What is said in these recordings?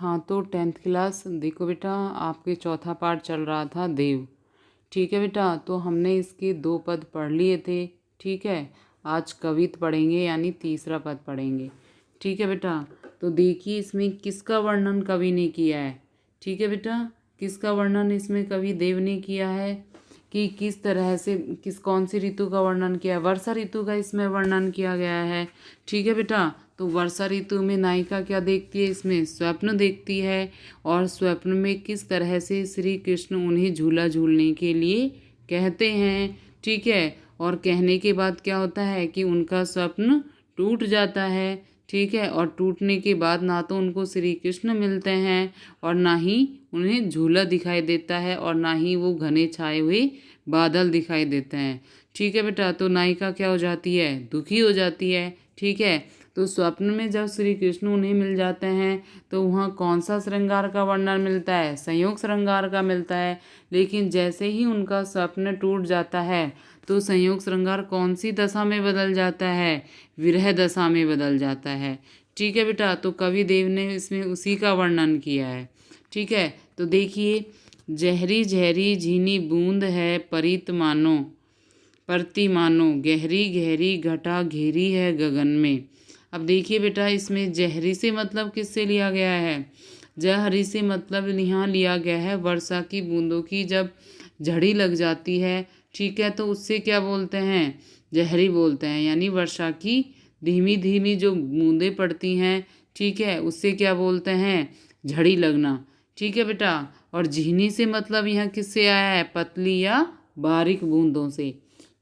हाँ तो 10th class देखो बेटा, आपके चौथा पार्ट चल रहा था देव। ठीक है बेटा, तो हमने इसके 2 पद पढ़ लिए थे। ठीक है, आज कवित पढ़ेंगे यानी तीसरा पद पढ़ेंगे। ठीक है बेटा, तो देखिए इसमें किसका वर्णन कवि ने किया है। ठीक है बेटा, किसका वर्णन इसमें कवि देव ने किया है कि किस तरह से कौन सी ऋतु का वर्णन किया है। वर्षा ऋतु का इसमें वर्णन किया गया है। ठीक है बेटा, तो वर्षा ऋतु में नायिका क्या देखती है, इसमें स्वप्न देखती है और स्वप्न में किस तरह से श्री कृष्ण उन्हें झूला झूलने के लिए कहते हैं। ठीक है, और कहने के बाद क्या होता है कि उनका स्वप्न टूट जाता है। ठीक है, और टूटने के बाद ना तो उनको श्री कृष्ण मिलते हैं और ना ही उन्हें झूला दिखाई देता है और ना ही वो घने छाए हुए बादल दिखाई देते हैं। ठीक है बेटा, तो नायिका क्या हो जाती है, दुखी हो जाती है। ठीक है, तो स्वप्न में जब श्री कृष्ण उन्हें मिल जाते हैं तो वहाँ कौन सा श्रृंगार का वर्णन मिलता है, संयोग श्रृंगार का मिलता है। लेकिन जैसे ही उनका स्वप्न टूट जाता है तो संयोग श्रृंगार कौन सी दशा में बदल जाता है, विरह दशा में बदल जाता है। ठीक है बेटा, तो कवि देव ने इसमें उसी का वर्णन किया है। ठीक है, तो देखिए, जहरी जहरी झीनी बूंद है परित मानो, परती मानो गहरी गहरी घटा घेरी है गगन में। अब देखिए बेटा, इसमें जहरी से मतलब किससे लिया गया है, जहरी से मतलब यहाँ लिया गया है वर्षा की बूंदों की जब झड़ी लग जाती है। ठीक है, तो उससे क्या बोलते हैं, जहरी बोलते हैं, यानी वर्षा की धीमी धीमी जो बूंदें पड़ती हैं। ठीक है, उससे क्या बोलते हैं, झड़ी लगना। ठीक है बेटा, और झीनी से मतलब यहाँ किससे आया है, पतली या बारीक बूंदों से।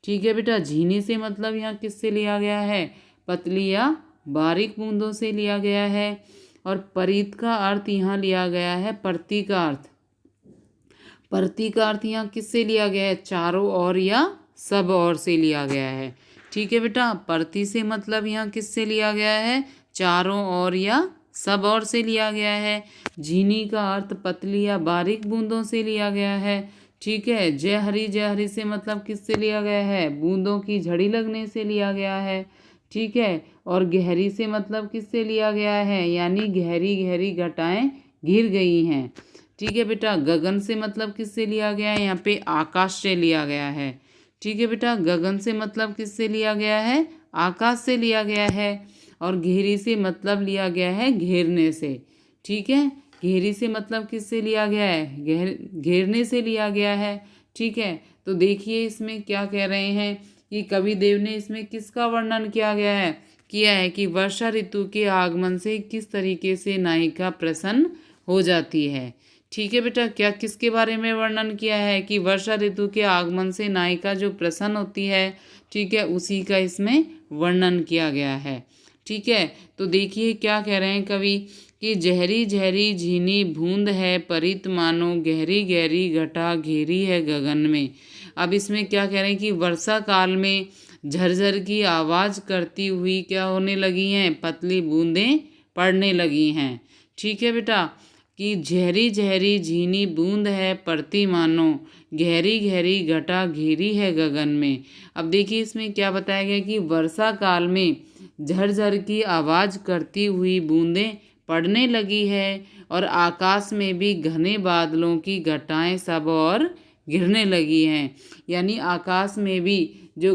ठीक है बेटा, झीनी से मतलब यहाँ किससे लिया गया है, पतली या बारीक बूंदों से लिया गया है। और परीत का अर्थ यहाँ लिया गया है परती का अर्थ। परती का अर्थ यहाँ किससे लिया गया है, चारों ओर या सब ओर से लिया गया है। ठीक है बेटा, परती से मतलब यहाँ किससे लिया गया है, चारों ओर या सब ओर से लिया गया है। झीनी का अर्थ पतली या बारीक बूंदों से लिया गया है। ठीक है, जय हरी से मतलब किससे लिया गया है, बूंदों की झड़ी लगने से लिया गया है। ठीक है, और गहरी से मतलब किससे लिया गया है, यानी गहरी गहरी घटाएं घिर गई हैं। ठीक है बेटा, गगन से मतलब किससे लिया गया है, यहाँ पे आकाश से लिया गया है। ठीक है बेटा, गगन से मतलब किससे लिया गया है, आकाश से लिया गया है। और घेरी से मतलब लिया गया है घेरने से। ठीक है, घेरी से मतलब किससे लिया गया है, घेरने से लिया गया है। ठीक है, तो देखिए इसमें क्या कह रहे हैं कि कवि देव ने इसमें किसका वर्णन किया है कि वर्षा ऋतु के आगमन से किस तरीके से नायिका प्रसन्न हो जाती है। ठीक है बेटा, क्या किसके बारे में वर्णन किया है कि वर्षा ऋतु के आगमन से नायिका जो प्रसन्न होती है। ठीक है, उसी का इसमें वर्णन किया गया है। ठीक है, तो देखिए क्या कह रहे हैं कवि कि जहरी जहरी झीनी बूंद है परित मानो गहरी गहरी घटा घेरी है गगन में। अब इसमें क्या कह रहे हैं कि वर्षा काल में झरझर की आवाज़ करती हुई क्या होने लगी हैं, पतली बूंदें पड़ने लगी हैं। ठीक है बेटा, कि झहरी झहरी झीनी बूंद है पड़ती मानो गहरी गहरी घटा घेरी है गगन में। अब देखिए इसमें क्या बताया गया कि वर्षा काल में झरझर की आवाज़ करती हुई बूंदें पड़ने लगी है और आकाश में भी घने बादलों की घटाएं सब और गिरने लगी हैं। यानी आकाश में भी जो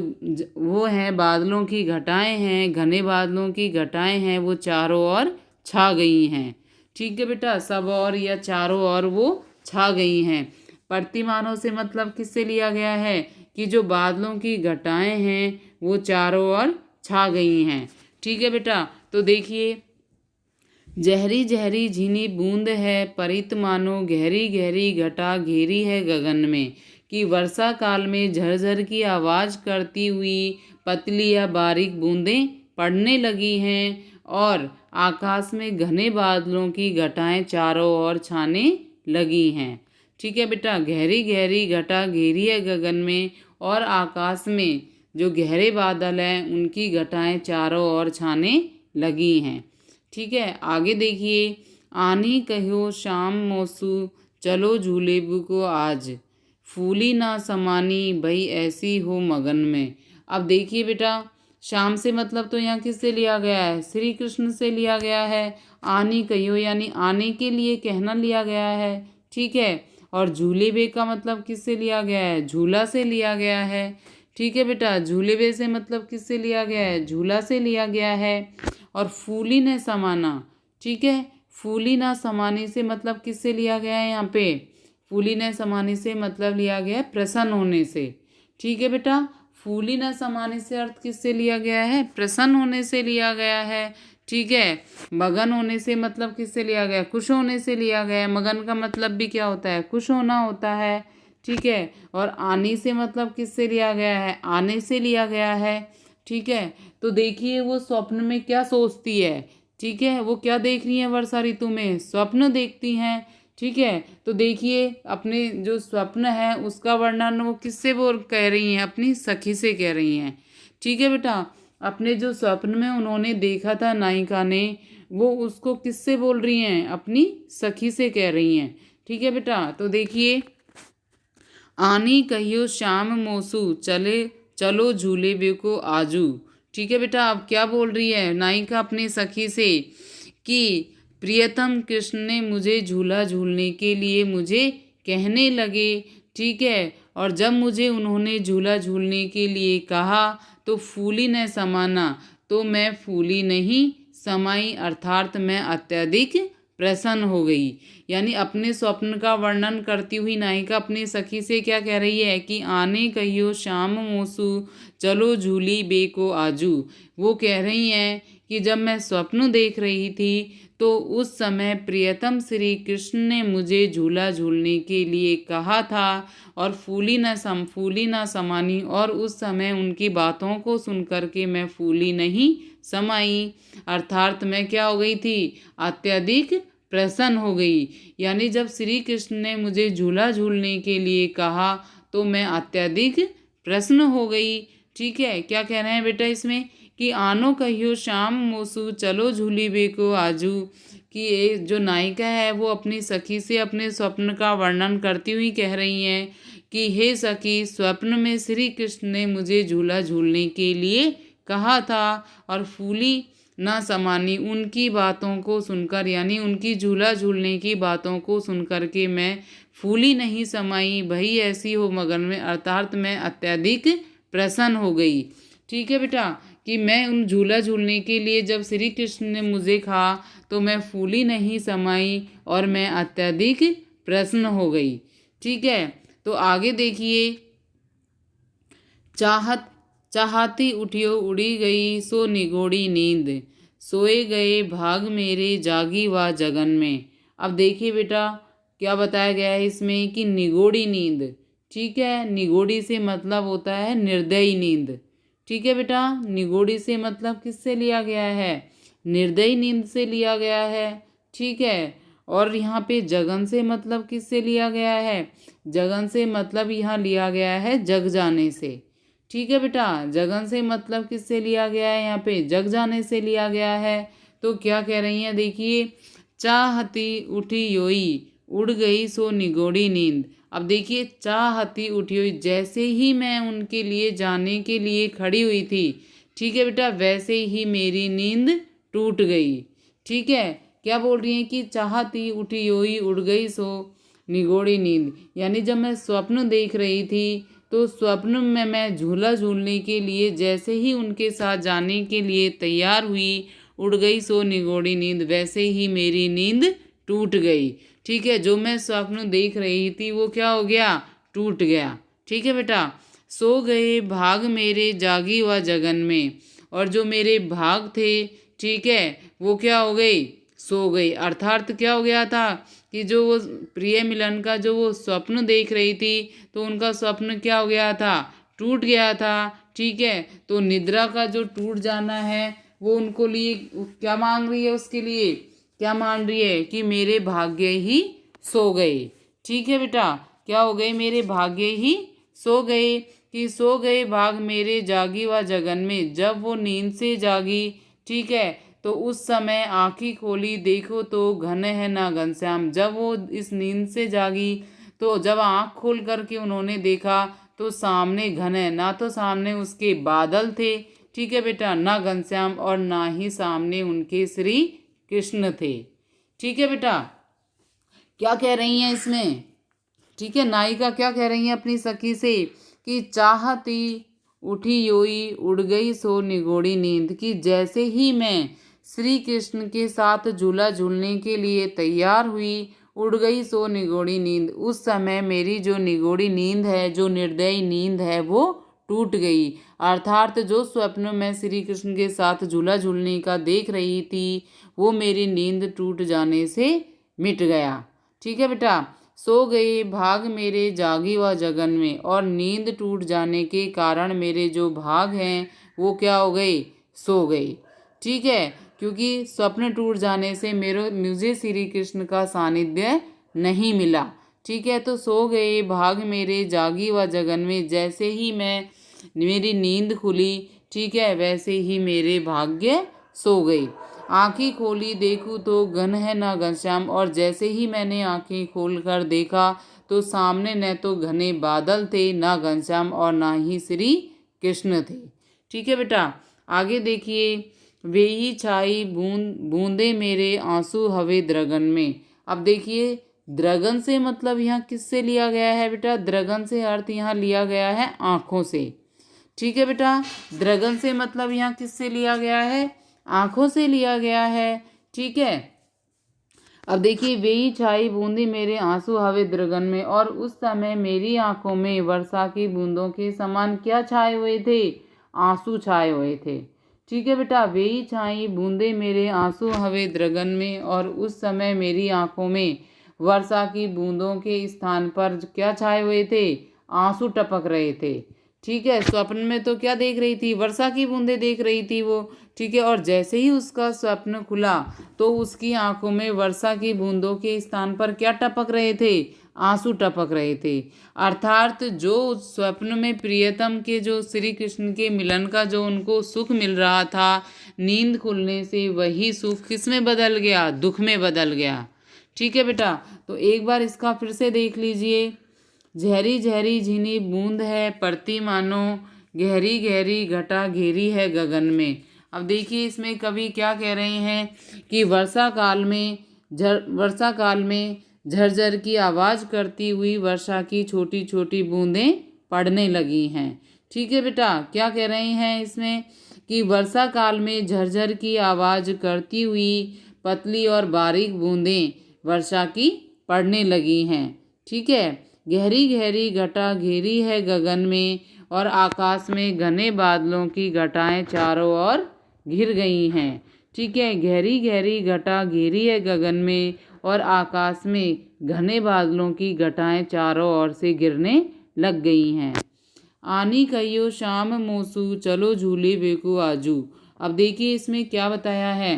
वो हैं बादलों की घटाएं हैं, घने बादलों की घटाएं हैं, वो चारों ओर छा गई हैं। ठीक है बेटा, सब और या चारों ओर वो छा गई हैं। प्रतिमानों से मतलब किससे लिया गया है कि जो बादलों की घटाएं हैं वो चारों ओर छा गई हैं। ठीक है बेटा, तो देखिए, जहरी जहरी झीनी बूंद है परित मानो गहरी गहरी घटा घेरी है गगन में। कि वर्षा काल में झरझर की आवाज़ करती हुई पतली या बारीक बूंदें पड़ने लगी हैं और आकाश में घने बादलों की घटाएं चारों ओर छाने लगी हैं। ठीक है बेटा, गहरी गहरी घटा घेरी है गगन में और आकाश में जो गहरे बादल हैं उनकी घटाएं चारों ओर छाने लगी हैं। ठीक है, आगे देखिए, आनी कहो शाम मौसू चलो झूले को आज, फूली ना समानी भई ऐसी हो मगन में। अब देखिए बेटा, श्याम से मतलब तो यहाँ किससे लिया गया है, श्री कृष्ण से लिया गया है। आनी कहियो यानी आने के लिए कहना लिया गया है, ठीक है। और झूले बे का मतलब किससे लिया गया है, झूला से लिया गया है, ठीक है बेटा। झूले बे से मतलब किससे लिया गया है, झूला से लिया गया है। और फूली न समाना, ठीक है, फूली ना समाने से मतलब किससे लिया गया है यहाँ पे, फूली न समाने से मतलब लिया गया है प्रसन्न होने से, ठीक है बेटा। फूली न समाने से अर्थ किससे लिया गया है, प्रसन्न होने से लिया गया है, ठीक है। मगन होने से मतलब किससे लिया गया, खुश होने से लिया गया है। मगन का मतलब भी क्या होता है, खुश होना होता है, ठीक है। और आने से मतलब किससे लिया गया है, आने से लिया गया है, ठीक है। तो देखिए वो स्वप्न में क्या सोचती है, ठीक है, वो क्या देख रही है वर्षा ऋतु में, स्वप्न देखती हैं, ठीक है। तो देखिए अपने जो स्वप्न है उसका वर्णन वो किससे बोल कह रही हैं, अपनी सखी से कह रही हैं, ठीक है बेटा। अपने जो स्वप्न में उन्होंने देखा था नायिका ने, वो उसको किससे बोल रही हैं, अपनी सखी से कह रही हैं, ठीक है बेटा। तो देखिए आनी कहियो श्याम मोसू चले चलो झूले बे को आजू, ठीक है बेटा। अब क्या बोल रही है नायिका अपनी सखी से कि प्रियतम कृष्ण ने मुझे झूला झूलने के लिए मुझे कहने लगे, ठीक है। और जब मुझे उन्होंने झूला झूलने के लिए कहा तो फूली न समाना, तो मैं फूली नहीं समाई, अर्थात मैं अत्यधिक प्रसन्न हो गई। यानी अपने स्वप्न का वर्णन करती हुई नायिका अपनी सखी से क्या कह रही है कि आने कहियो श्याम मोसू चलो झूली बे को आजू। वो कह रही हैं कि जब मैं स्वप्न देख रही थी तो उस समय प्रियतम श्री कृष्ण ने मुझे झूला झूलने के लिए कहा था और फूली न समानी, और उस समय उनकी बातों को सुनकर के मैं फूली नहीं समाई, अर्थात मैं क्या हो गई थी, अत्यधिक प्रसन्न हो गई। यानी जब श्री कृष्ण ने मुझे झूला झूलने के लिए कहा तो मैं अत्यधिक प्रसन्न हो गई, ठीक है। क्या कह रहे हैं बेटा इसमें कि आनो कहियो श्याम मोसू चलो झूली बे को आजू, कि ये जो नायिका है वो अपनी सखी से अपने स्वप्न का वर्णन करती हुई कह रही हैं कि हे सखी, स्वप्न में श्री कृष्ण ने मुझे झूला झूलने के लिए कहा था और फूली ना समानी, उनकी बातों को सुनकर यानी उनकी झूला झूलने की बातों को सुनकर के मैं फूली नहीं समाई, भई ऐसी हो मगन में, अर्थात मैं अत्यधिक प्रसन्न हो गई, ठीक है बेटा। कि मैं उन झूला झूलने के लिए जब श्री कृष्ण ने मुझे कहा तो मैं फूली नहीं समाई और मैं अत्यधिक प्रसन्न हो गई, ठीक है। तो आगे देखिए, चाहत चाहती उठियो उड़ी गई सो निगोड़ी नींद, सोए गए भाग मेरे जागी व जगन में। अब देखिए बेटा क्या बताया गया है इसमें कि निगोड़ी नींद, ठीक है। निगोड़ी से मतलब होता है निर्दयी नींद, ठीक है बेटा। निगोड़ी से मतलब किससे लिया गया है, निर्दयी नींद से लिया गया है, ठीक है। और यहाँ पे जगन से मतलब किससे लिया गया है, जगन से मतलब यहाँ लिया गया है जग जाने से, ठीक है बेटा। जगन से मतलब किससे लिया गया है, यहाँ पे जग जाने से लिया गया है। तो क्या कह रही हैं देखिए, चाहती उठी योई उड़ गई सो निगोड़ी नींद। अब देखिए चाहती उठी हुई, जैसे ही मैं उनके लिए जाने के लिए खड़ी हुई थी, ठीक है बेटा, वैसे ही मेरी नींद टूट गई, ठीक है। क्या बोल रही हैं कि चाहती उठी हुई उड़ गई सो निगोड़ी नींद, यानी जब मैं स्वप्न देख रही थी तो स्वप्न में मैं झूला झूलने के लिए जैसे ही उनके साथ जाने के लिए तैयार हुई, उड़ गई सो निगोड़ी नींद, वैसे ही मेरी नींद टूट गई, ठीक है। जो मैं स्वप्न देख रही थी वो क्या हो गया, टूट गया, ठीक है बेटा। सो गए भाग मेरे जागी व जगन में, और जो मेरे भाग थे, ठीक है, वो क्या हो गई, सो गई, अर्थात क्या हो गया था कि जो वो प्रिय मिलन का जो वो स्वप्न देख रही थी तो उनका स्वप्न क्या हो गया था, टूट गया था, ठीक है। तो निद्रा का जो टूट जाना है वो उनको लिए क्या मांग रही है, उसके लिए क्या मान रही है कि मेरे भाग्य ही सो गए, ठीक है बेटा। क्या हो गए, मेरे भाग्य ही सो गए, कि सो गए भाग मेरे जागी व जगन में। जब वो नींद से जागी, ठीक है, तो उस समय आँखी खोली देखो तो घन है ना घनश्याम। जब वो इस नींद से जागी तो जब आँख खोल करके उन्होंने देखा तो सामने घन है, ना तो सामने उसके बादल थे, ठीक है बेटा, ना घनश्याम और ना ही सामने उनके श्री कृष्ण थे। ठीक है बेटा, क्या कह रही हैं इसमें, ठीक है, नायिका क्या कह रही है अपनी सखी से कि चाहती उठी योई उड़ गई सो निगोड़ी नींद, कि जैसे ही मैं श्री कृष्ण के साथ झूला झूलने के लिए तैयार हुई, उड़ गई सो निगोड़ी नींद, उस समय मेरी जो निगोड़ी नींद है, जो निर्दयी नींद है, वो टूट गई। अर्थात जो स्वप्न में श्री कृष्ण के साथ झूला झूलने का देख रही थी, वो मेरी नींद टूट जाने से मिट गया। ठीक है बेटा, सो गए भाग मेरे जागी व जगन में, और नींद टूट जाने के कारण मेरे जो भाग हैं वो क्या हो गए, सो गए। ठीक है, क्योंकि स्वप्न टूट जाने से मुझे श्री कृष्ण का सानिध्य नहीं मिला। ठीक है, तो सो गए भाग मेरे जागी व जगन में, जैसे ही मेरी नींद खुली, ठीक है, वैसे ही मेरे भाग्य सो गई। आंखें खोली देखूं तो घन है ना घनश्याम, और जैसे ही मैंने आंखें खोलकर देखा तो सामने न तो घने बादल थे, ना घनश्याम और ना ही श्री कृष्ण थे। ठीक है बेटा, आगे देखिए, वे ही छाई बूंदे मेरे आंसू हवे द्रगन में। अब देखिए, द्रगन से मतलब यहाँ किससे लिया गया है बेटा, द्रगन से अर्थ यहाँ लिया गया है आँखों से। ठीक है बेटा, द्रगन से मतलब यहाँ किससे लिया गया है, आँखों से लिया गया है। ठीक है, अब देखिए, वे ही छाई बूंदी मेरे आंसू हवे द्रगन में, और उस समय मेरी आंखों में वर्षा की बूंदों के समान क्या छाए हुए थे, आंसू छाए हुए थे। ठीक है बेटा, वे ही छाई बूंदे मेरे आंसू हवे द्रगन में, और उस समय मेरी आंखों में वर्षा की बूंदों के स्थान पर क्या छाए हुए थे, आंसू टपक रहे थे। ठीक है, स्वप्न में तो क्या देख रही थी, वर्षा की बूंदें देख रही थी वो। ठीक है, और जैसे ही उसका स्वप्न खुला तो उसकी आंखों में वर्षा की बूंदों के स्थान पर क्या टपक रहे थे, आंसू टपक रहे थे। अर्थात जो स्वप्न में प्रियतम के जो श्री कृष्ण के मिलन का जो उनको सुख मिल रहा था, नींद खुलने से वही सुख किस में बदल गया, दुख में बदल गया। ठीक है बेटा, तो एक बार इसका फिर से देख लीजिए। झहरी झहरी झिनी बूंद है पड़ती मानो, गहरी गहरी घटा घेरी है गगन में। अब देखिए, इसमें कवि क्या कह रहे हैं कि वर्षा काल में झरझर की आवाज़ करती हुई वर्षा की छोटी छोटी बूंदें पड़ने लगी हैं। ठीक है बेटा, क्या कह रहे हैं इसमें कि वर्षा काल में झरझर की आवाज़ करती हुई पतली और बारीक बूंदें वर्षा की पड़ने लगी हैं। ठीक है, गहरी गहरी घटा घेरी है गगन में, और आकाश में घने बादलों की घटाएं चारों ओर घिर गई हैं। ठीक है, गहरी गहरी घटा घेरी है गगन में, और आकाश में घने बादलों की घटाएं चारों ओर से गिरने लग गई हैं। आनी कहियो शाम मोसू चलो झूले बेकू आजू। अब देखिए, इसमें क्या बताया है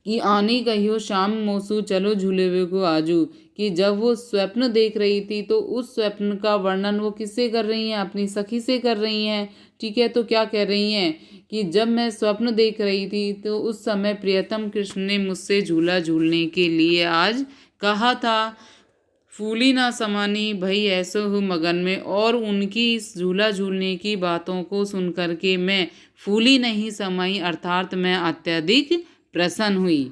कि आनी कहियो शाम मोसू चलो झूले बेकू आजू, कि जब वो स्वप्न देख रही थी तो उस स्वप्न का वर्णन वो किससे कर रही हैं, अपनी सखी से कर रही हैं। ठीक है, तो क्या कह रही हैं कि जब मैं स्वप्न देख रही थी तो उस समय प्रियतम कृष्ण ने मुझसे झूला झूलने के लिए आज कहा था, फूली ना समानी भई ऐसो हूँ मगन में, और उनकी इस झूला झूलने की बातों को सुन करके मैं फूली नहीं समाई, अर्थात मैं अत्यधिक प्रसन्न हुई।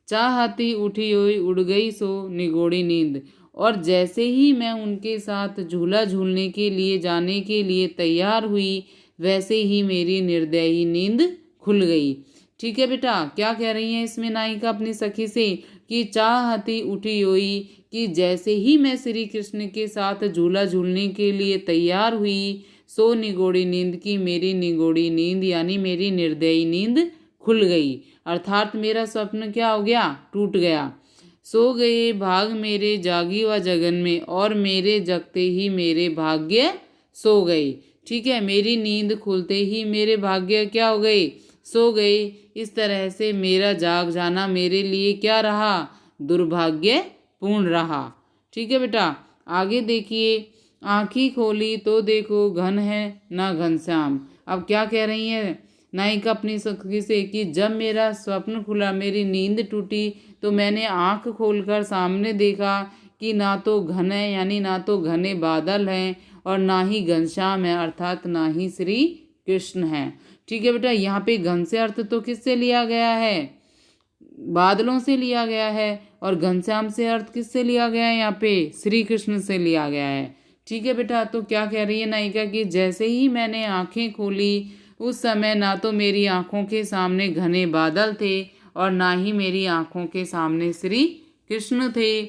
चाहती उठी हुई उड़ गई सो निगोड़ी नींद, और जैसे ही मैं उनके साथ झूला झूलने के लिए जाने के लिए तैयार हुई, वैसे ही मेरी निर्दयी नींद खुल गई। ठीक है बेटा, क्या कह रही हैं इसमें नायिका अपनी सखी से कि चाहती उठी हुई, कि जैसे ही मैं श्री कृष्ण के साथ झूला झूलने के लिए तैयार हुई, सो निगोड़ी नींद, की मेरी निगोड़ी नींद यानी मेरी निर्दयी नींद खुल गई, अर्थात मेरा स्वप्न क्या हो गया, टूट गया। सो गए भाग मेरे जागी व जगन में, और मेरे जगते ही मेरे भाग्य सो गए। ठीक है, मेरी नींद खुलते ही मेरे भाग्य क्या हो गए, सो गए। इस तरह से मेरा जाग जाना मेरे लिए क्या रहा, दुर्भाग्यपूर्ण रहा। ठीक है बेटा, आगे देखिए, आँखी खोली तो देखो घन है ना घनश्याम। अब क्या कह रही है नायिका अपनी सखी से कि जब मेरा स्वप्न खुला, मेरी नींद टूटी, तो मैंने आँख खोलकर सामने देखा कि ना तो घन है यानी ना तो घने बादल हैं, और ना ही घनश्याम है, अर्थात ना ही श्री कृष्ण हैं। ठीक है बेटा। यहाँ पे घन से अर्थ तो किससे लिया गया है, बादलों से लिया गया है, और घनश्याम से अर्थ किससे लिया गया है, यहाँ पे श्री कृष्ण से लिया गया है। ठीक है बेटा। तो क्या कह रही है नायिका कि जैसे ही मैंने आंखें खोली उस समय ना तो मेरी आंखों के सामने घने बादल थे और ना ही मेरी आंखों के सामने श्री कृष्ण थे।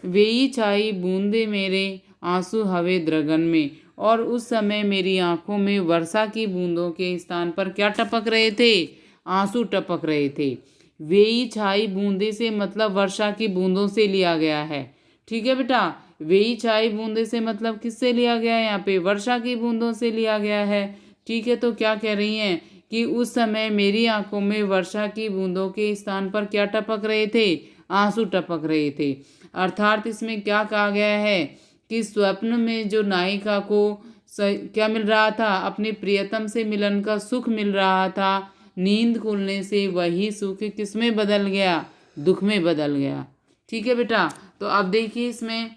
वेई छाई बूंदे मेरे आंसू हवे द्रगन में, और उस समय मेरी आंखों में वर्षा की बूंदों के स्थान पर क्या टपक रहे थे, आंसू टपक रहे थे। वेई छाई बूंदे से मतलब वर्षा की बूंदों से लिया गया है। ठीक है बेटा। वेई छाई बूंदे से मतलब किससे लिया गया है, यहाँ पे वर्षा की बूंदों से लिया गया है। ठीक है। तो क्या कह रही हैं कि उस समय मेरी आंखों में वर्षा की बूंदों के स्थान पर क्या टपक रहे थे, आंसू टपक रहे थे। अर्थात इसमें क्या कहा गया है कि स्वप्न में जो नायिका को क्या मिल रहा था, अपने प्रियतम से मिलन का सुख मिल रहा था, नींद खुलने से वही सुख किस में बदल गया, दुख में बदल गया। ठीक है बेटा। तो अब देखिए इसमें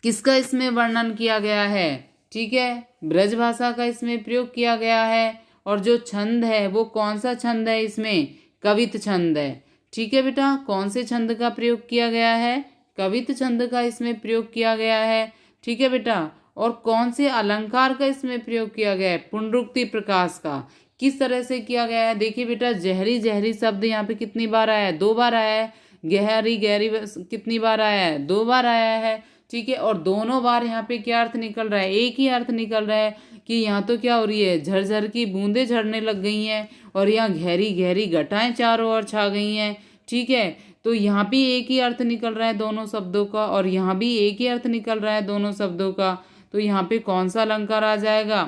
किसका इसमें वर्णन किया गया है। ठीक है। ब्रज भाषा का इसमें प्रयोग किया गया है, और जो छंद है वो कौन सा छंद है, इसमें कवित छंद है। ठीक है बेटा। कौन से छंद का प्रयोग किया गया है, कवित छंद का इसमें प्रयोग किया गया है। ठीक है बेटा। और कौन से अलंकार का इसमें प्रयोग किया गया है, पुनरुक्ति प्रकाश का। किस तरह से किया गया है, देखिए बेटा, जहरी जहरी शब्द यहाँ पे कितनी बार आया है, 2 बार आया है। गहरी गहरी कितनी बार आया है, 2 बार आया है। ठीक है। और दोनों बार यहाँ पे क्या अर्थ निकल रहा है, एक ही अर्थ निकल रहा है कि यहाँ तो क्या हो रही है, झरझर की बूंदें झड़ने लग गई हैं, और यहाँ गहरी गहरी घटाएं चारों ओर छा गई हैं। ठीक है। तो यहाँ भी एक ही अर्थ निकल रहा है दोनों शब्दों का, और यहाँ भी एक ही अर्थ निकल रहा है दोनों शब्दों का। तो यहाँ पे कौन सा अलंकार आ जाएगा,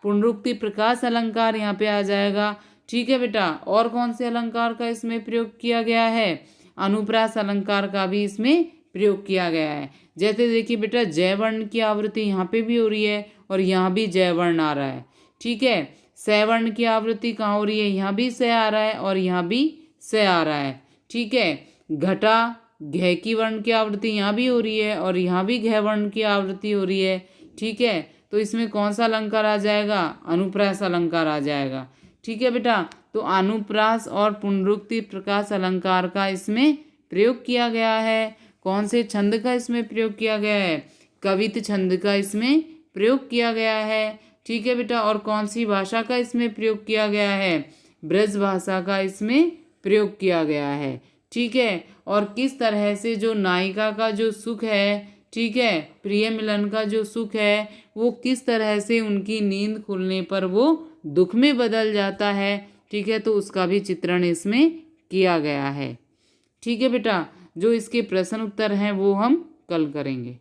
पुनरुक्ति प्रकाश अलंकार यहाँ पे आ जाएगा। ठीक है बेटा। और कौन से अलंकार का इसमें प्रयोग किया गया है, अनुप्रास अलंकार का भी इसमें प्रयोग किया गया है। जैसे देखिए बेटा, जय वर्ण की आवृत्ति यहाँ पे भी हो रही है, और यहाँ भी जय वर्ण आ रहा है। ठीक है। सै वर्ण की आवृत्ति कहाँ हो रही है, यहाँ भी सै आ रहा है, और यहाँ भी सै आ रहा है। ठीक है। घटा घ की वर्ण की आवृत्ति यहाँ भी हो रही है, और यहाँ भी घ वर्ण की आवृत्ति हो रही है। ठीक है। तो इसमें कौन सा अलंकार आ जाएगा, अनुप्रास अलंकार आ जाएगा। ठीक है बेटा। तो अनुप्रास और पुनरुक्ति प्रकाश अलंकार का इसमें प्रयोग किया गया है। कौन से छंद का इसमें प्रयोग किया गया है, कवित छंद का इसमें प्रयोग किया गया है। ठीक है बेटा। और कौन सी भाषा का इसमें प्रयोग किया गया है, ब्रज भाषा का इसमें प्रयोग किया गया है। ठीक है। और किस तरह से जो नायिका का जो सुख है, ठीक है, प्रिय मिलन का जो सुख है, वो किस तरह से उनकी नींद खुलने पर वो दुख में बदल जाता है। ठीक है। तो उसका भी चित्रण इसमें किया गया है। ठीक है बेटा। जो इसके प्रश्न उत्तर हैं वो हम कल करेंगे।